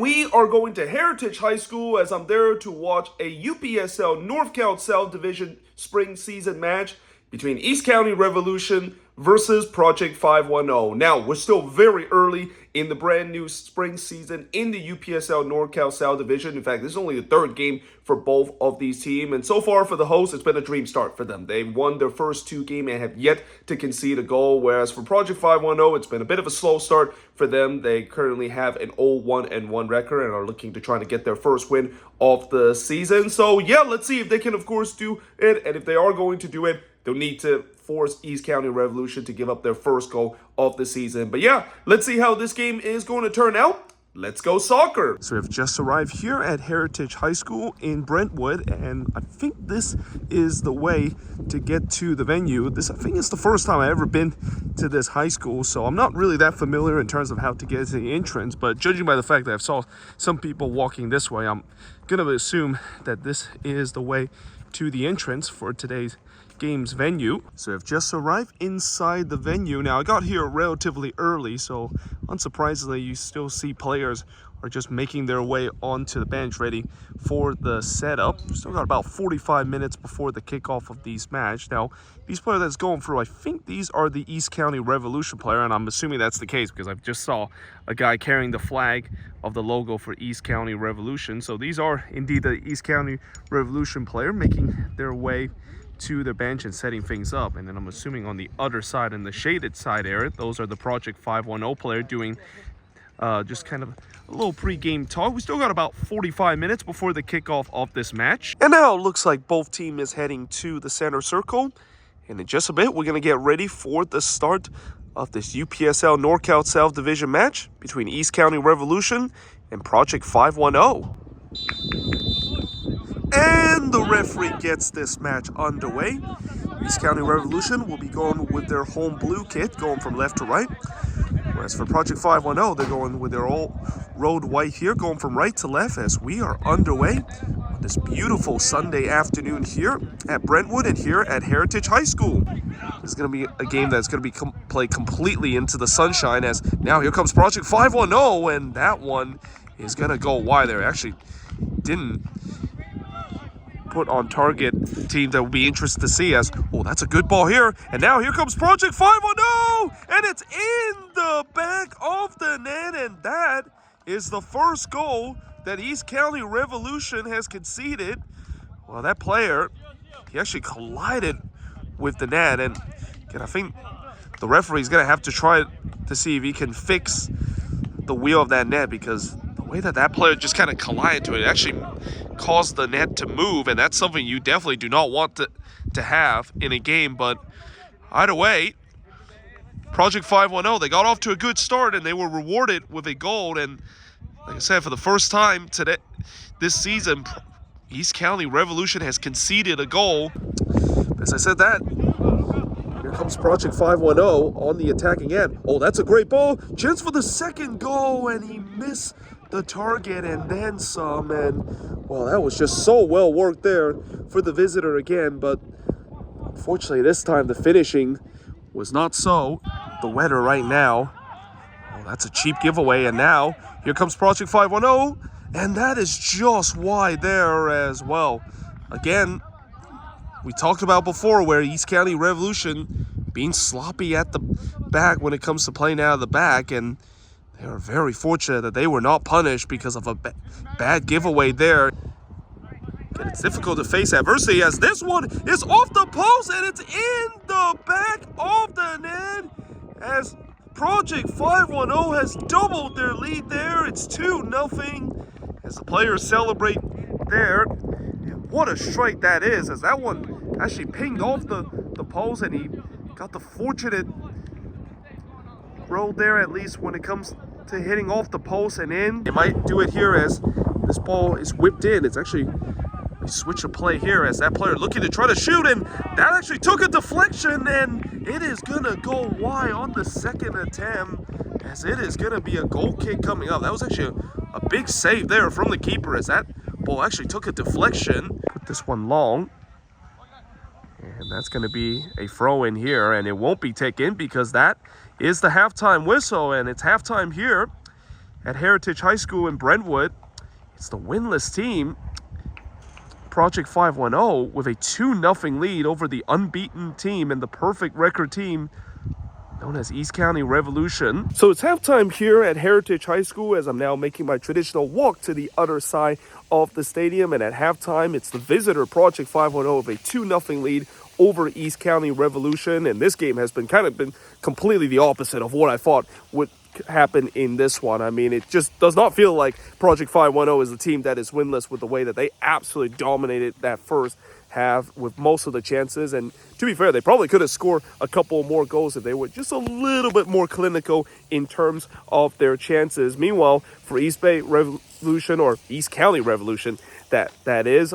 we are going to Heritage High School as I'm there to watch a UPSL Norcal South Division spring season match between East County Revolution versus Project 510. Now, we're still very early in the brand new spring season in the UPSL Norcal South Division. In fact, this is only the third game for both of these teams. And so far for the hosts, it's been a dream start for them. They've won their first two games and have yet to concede a goal. Whereas for Project 510, it's been a bit of a slow start for them. They currently have an 0-1-1 record and are looking to try to get their first win of the season. So yeah, let's see if they can, of course, do it. And if they are going to do it, they'll need to force East County Revolution to give up their first goal of the season. But yeah, let's see how this game is going to turn out. Let's go soccer. So we've just arrived here at Heritage High School in Brentwood, and I think this is the way to get to the venue. I think it's the first time I've ever been to this high school, so I'm not really that familiar in terms of how to get to the entrance, but judging by the fact that I've saw some people walking this way, I'm going to assume that this is the way to the entrance for today's game's venue. So I've just arrived inside the venue. Now I got here relatively early, so unsurprisingly you still see players are just making their way onto the bench ready for the setup. Still got about 45 minutes before the kickoff of these match. Now these players that's going through, I think these are the East County Revolution player, and I'm assuming that's the case because I just saw a guy carrying the flag of the logo for East County Revolution. So these are indeed the East County Revolution player making their way to the bench and setting things up. And then I'm assuming on the other side, in the shaded side area, those are the Project 510 player doing just kind of a little pre-game talk. We still got about 45 minutes before the kickoff of this match. And now it looks like both teams is heading to the center circle. And in just a bit, we're going to get ready for the start of this UPSL Norcal South Division match between East County Revolution and Project 510. And the referee gets this match underway. East County Revolution will be going with their home blue kit, going from left to right. Whereas for Project 510, they're going with their all road white here, going from right to left as we are underway on this beautiful Sunday afternoon here at Brentwood and here at Heritage High School. This is going to be a game that's going to be played completely into the sunshine, as now here comes Project 510, and that one is going to go wide there. Actually didn't put on target team that will be interested to see, as oh, that's a good ball here, and now here comes Project 510, and it's in the back of the net, and that is the first goal that East County Revolution has conceded. Well, that player, he actually collided with the net, and I think the referee is going to have to try to see if he can fix the wheel of that net, because the way that player just kind of collided to it actually caused the net to move, and that's something you definitely do not want to have in a game. But either way, Project 510, they got off to a good start and they were rewarded with a goal. And like I said, for the first time today this season, East County Revolution has conceded a goal. As I said that, here comes Project 510 on the attacking end. Oh, that's a great ball. Chance for the second goal, and he missed the target and then some. And well, that was just so well worked there for the visitor again. But unfortunately, this time the finishing was not so. The weather right now, oh, that's a cheap giveaway. And now here comes Project 510, and that is just wide there as well. Again, we talked about before where East County Revolution being sloppy at the back when it comes to playing out of the back, and they are very fortunate that they were not punished because of a bad giveaway there. And it's difficult to face adversity as this one is off the post and it's in the back of the net as Project 510 has doubled their lead there. It's 2-0 as the players celebrate there. And what a strike that is, as that one actually pinged off the post, and he got the fortunate roll there, at least when it comes to hitting off the post and in. They might do it here as this ball is whipped in. It's actually a switch of play here as that player looking to try to shoot, and that actually took a deflection, and it is gonna go wide on the second attempt, as it is gonna be a goal kick coming up. That was actually a big save there from the keeper, as that ball actually took a deflection. Put this one long, and that's going to be a throw in here, and it won't be taken because that is the halftime whistle, and it's halftime here at Heritage High School in Brentwood. It's the winless team, Project 510, with a 2-0 lead over the unbeaten team and the perfect record team known as East County Revolution. So it's halftime here at Heritage High School as I'm now making my traditional walk to the other side of the stadium. And at halftime, it's the visitor Project 510 with a 2-0 lead over East County Revolution. And this game has been completely the opposite of what I thought would happen in this one. I mean, it just does not feel like Project 510 is the team that is winless with the way that they absolutely dominated that first half with most of the chances. And to be fair, they probably could have scored a couple more goals if they were just a little bit more clinical in terms of their chances. Meanwhile, for East Bay Revolution, or East County Revolution, this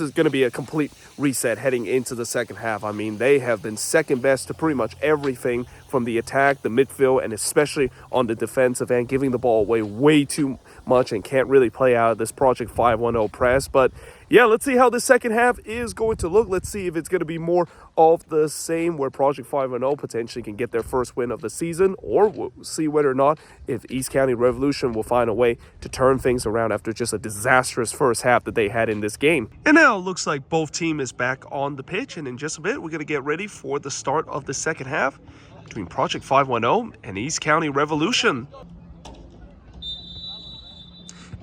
is going to be a complete reset heading into the second half. I mean, they have been second best to pretty much everything from the attack, the midfield, and especially on the defensive end, giving the ball away way too much and can't really play out of this Project 510 press. But yeah, let's see how the second half is going to look. Let's see if it's going to be more of the same, where Project 510 potentially can get their first win of the season, or we'll see whether or not if East County Revolution will find a way to turn things around after just a disastrous first half that they had in this game. And now it looks like both teams is back on the pitch, and in just a bit we're going to get ready for the start of the second half between Project 510 and East County Revolution.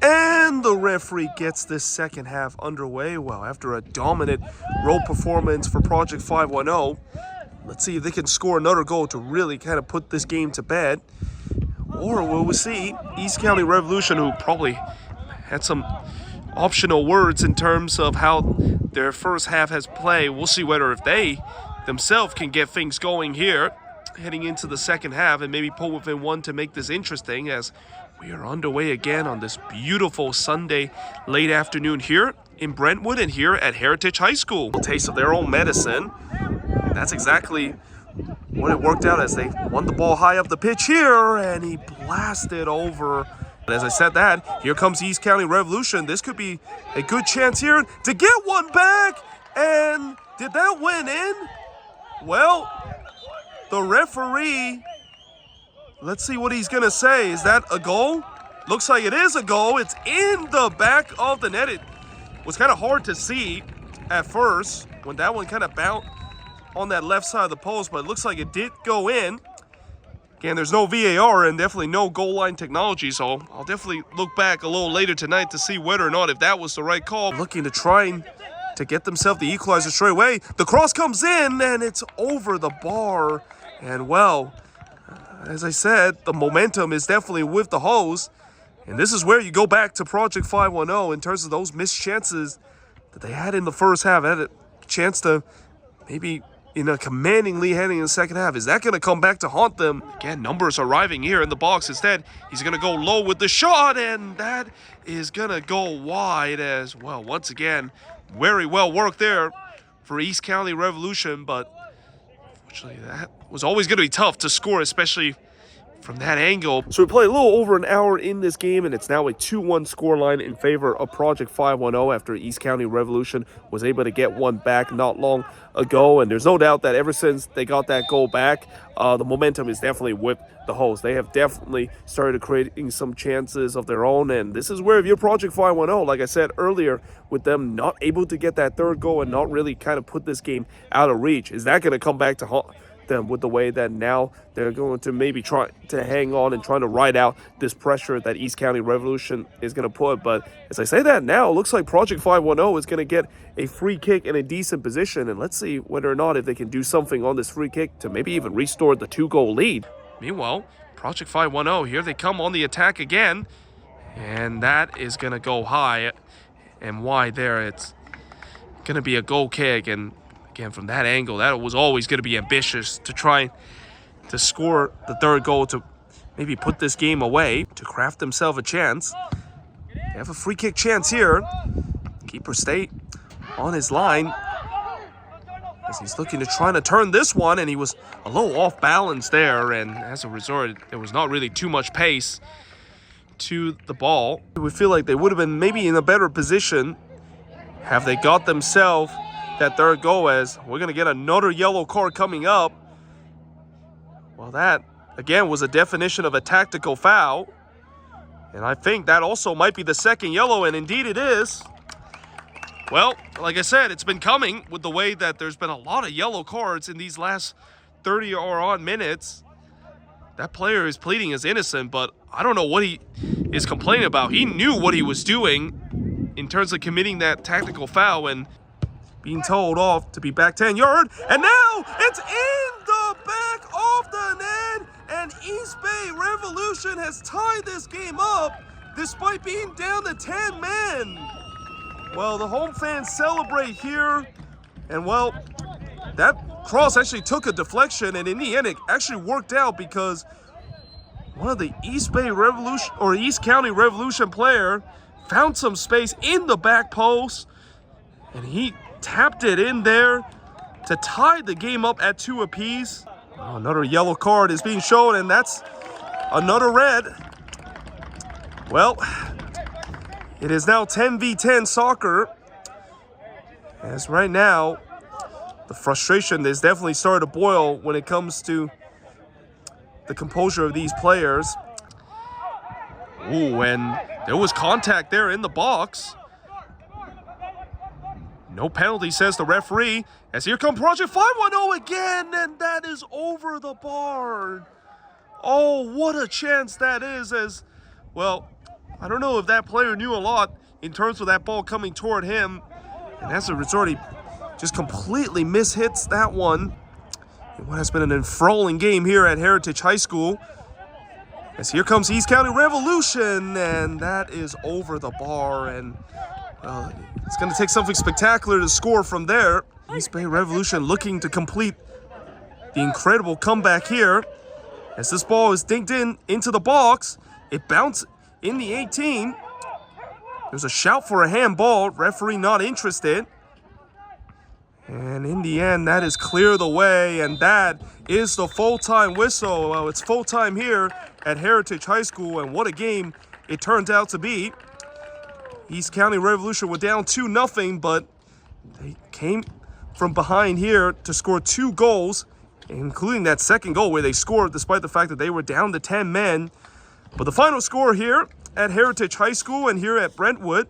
And the referee gets this second half underway. Well, after a dominant road performance for Project 510, let's see if they can score another goal to really kind of put this game to bed. Or will we see East County Revolution, who probably had some optional words in terms of how their first half has played. We'll see whether if they themselves can get things going here heading into the second half and maybe pull within one to make this interesting, as we are underway again on this beautiful Sunday late afternoon here in Brentwood and here at Heritage High School. A taste of their own medicine. And that's exactly what it worked out, as they won the ball high up the pitch here, and he blasted over. But as I said that, here comes East County Revolution. This could be a good chance here to get one back. And did that win in? Well, the referee, let's see what he's going to say. Is that a goal? Looks like it is a goal. It's in the back of the net. It was kind of hard to see at first when that one kind of bounced on that left side of the post, but it looks like it did go in. Again, there's no VAR and definitely no goal line technology, so I'll definitely look back a little later tonight to see whether or not if that was the right call. Looking to try to get themselves the equalizer straight away. The cross comes in and it's over the bar. And well, as I said, the momentum is definitely with the Hose. And this is where you go back to Project 510 in terms of those missed chances that they had in the first half. Had a chance to maybe in a commanding lead heading in the second half. Is that going to come back to haunt them? Again, numbers arriving here in the box. Instead, he's going to go low with the shot, and that is going to go wide as well. Once again, very well worked there for East County Revolution, but unfortunately that was always going to be tough to score, especially from that angle. So we play a little over an hour in this game, and it's now a 2-1 scoreline in favor of Project 510 after East County Revolution was able to get one back not long ago. And there's no doubt that ever since they got that goal back, the momentum is definitely with the Hosts. They have definitely started creating some chances of their own, and this is where if you're Project 510, like I said earlier, with them not able to get that third goal and not really kind of put this game out of reach, is that going to come back to haunt them with the way that now they're going to maybe try to hang on and trying to ride out this pressure that East County Revolution is going to put. But as I say that now, it looks like Project 510 is going to get a free kick in a decent position, and let's see whether or not if they can do something on this free kick to maybe even restore the 2-goal lead. Meanwhile, Project 510, here they come on the attack again, and that is going to go high and wide there. It's going to be a goal kick, and again, from that angle, that was always going to be ambitious to try to score the third goal to maybe put this game away, to craft themselves a chance. They have a free kick chance here. Keeper stay on his line as he's looking to try to turn this one, and he was a little off balance there, and as a result, there was not really too much pace to the ball. We feel like they would have been maybe in a better position have they got themselves that third goal, as we're going to get another yellow card coming up. Well, that, again, was a definition of a tactical foul. And I think that also might be the second yellow, and indeed it is. Well, like I said, it's been coming with the way that there's been a lot of yellow cards in these last 30 or on minutes. That player is pleading as innocent, but I don't know what he is complaining about. He knew what he was doing in terms of committing that tactical foul and being told off to be back 10-yard. And now it's in the back of the net, and East Bay Revolution has tied this game up despite being down to 10 men. Well, the home fans celebrate here, and well, that cross actually took a deflection, and in the end, it actually worked out because one of the East Bay Revolution or East County Revolution player found some space in the back post, and he tapped it in there to tie the game up at 2 apiece. Oh, another yellow card is being shown, and that's another red. Well, it is now 10v10 soccer, as right now, the frustration is definitely starting to boil when it comes to the composure of these players. Ooh, and there was contact there in the box. No penalty, says the referee, as here comes Project 510 again, and that is over the bar. Oh, what a chance that is, as, well, I don't know if that player knew a lot in terms of that ball coming toward him, and as a result, he just completely mishits that one in what has been an enthralling game here at Heritage High School. As here comes East County Revolution, and that is over the bar, and it's going to take something spectacular to score from there. East Bay Revolution looking to complete the incredible comeback here. As this ball is dinked into the box, it bounced in the 18. There's a shout for a handball, referee not interested. And in the end, that is clear the way, and that is the full-time whistle. Well, it's full-time here at Heritage High School, and what a game it turned out to be. East County Revolution were down 2-0, but they came from behind here to score 2 goals, including that second goal where they scored despite the fact that they were down to 10 men. But the final score here at Heritage High School and here at Brentwood,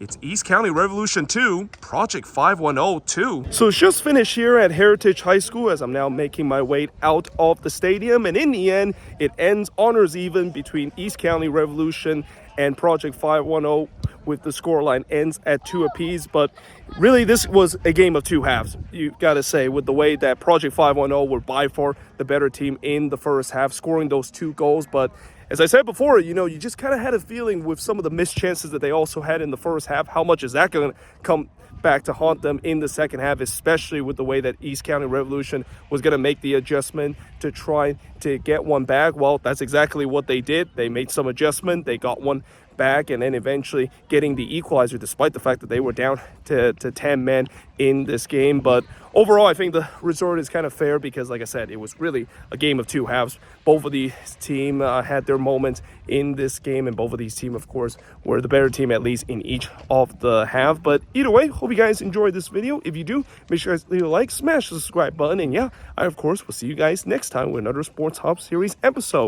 it's East County Revolution 2, Project 510 2. So it's just finished here at Heritage High School as I'm now making my way out of the stadium. And in the end, it ends honors even between East County Revolution and Project 510, with the scoreline ends at 2 apiece. But really, this was a game of 2 halves, you got to say, with the way that Project 510 were by far the better team in the first half, scoring those 2 goals. But as I said before, you know, you just kind of had a feeling with some of the missed chances that they also had in the first half, how much is that going to come back to haunt them in the second half, especially with the way that East County Revolution was going to make the adjustment to try to get one back. Well, that's exactly what they did. They made some adjustment, they got one back, and then eventually getting the equalizer despite the fact that they were down to 10 men in this game. But overall, I think the result is kind of fair because, like I said, it was really a game of 2 halves. Both of these teams had their moments in this game, and both of these teams, of course, were the better team, at least in each of the half. But either way, hope you guys enjoyed this video. If you do, make sure to leave a like, smash the subscribe button, and yeah, I, of course, will see you guys next time with another Sports Hub Series episode.